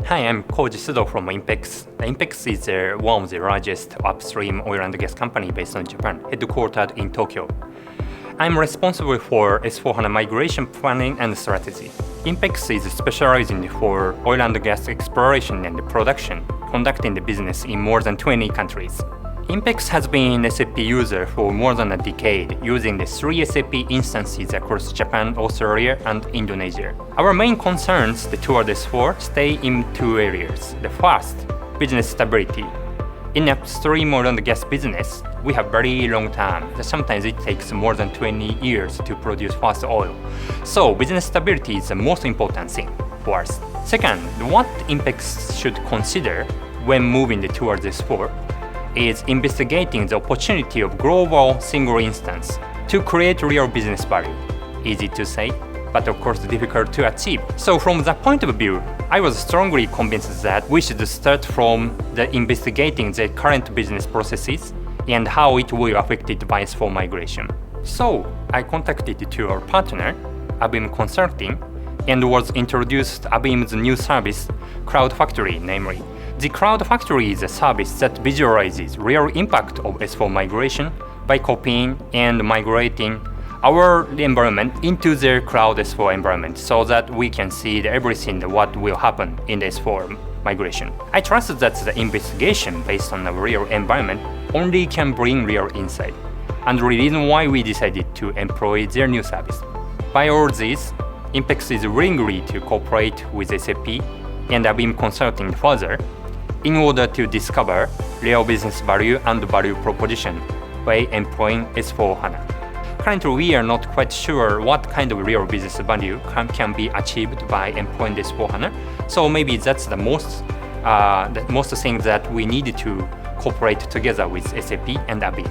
Hi, I'm Koji Sudo from INPEX. INPEX is one of the largest upstream oil and gas company based in Japan, headquartered in Tokyo. I'm responsible for S4HANA migration planning and strategy. INPEX is specializing for oil and gas exploration and production, conducting the business in more than 20 countries. INPEX has been an SAP user for more than a decade, using the 3 SAP instances across Japan, Australia, and Indonesia. Our main concerns, the toward S4, stay in two areas. The first, business stability. In upstream oil and gas business, we have very long time. Sometimes it takes more than 20 years to produce first oil. So business stability is the most important thing for us. Second, what INPEX should consider when moving towards S4 is investigating the opportunity of global single instance to create real business value. Easy to say, but of course difficult to achieve. So from that point of view, I was strongly convinced that we should start from investigating the current business processes and how it will affect it by S4 migration. So I contacted to our partner, ABeam Consulting, and was introduced ABeam's new service, Cloud Factory, namely. The Cloud Factory is a service that visualizes real impact of S4 migration by copying and migrating our environment into their Cloud S4 environment so that we can see everything what will happen in the S4 migration. I trust that the investigation based on the real environment only can bring real insight, and the reason why we decided to employ their new service. By all this, INPEX is willingly to cooperate with SAP and ABeam Consulting further in order to discover real business value and value proposition by employing S4HANA. Currently, we are not quite sure what kind of real business value can be achieved by employing S4HANA. So maybe that's the most thing that we need to cooperate together with SAP and ABeam.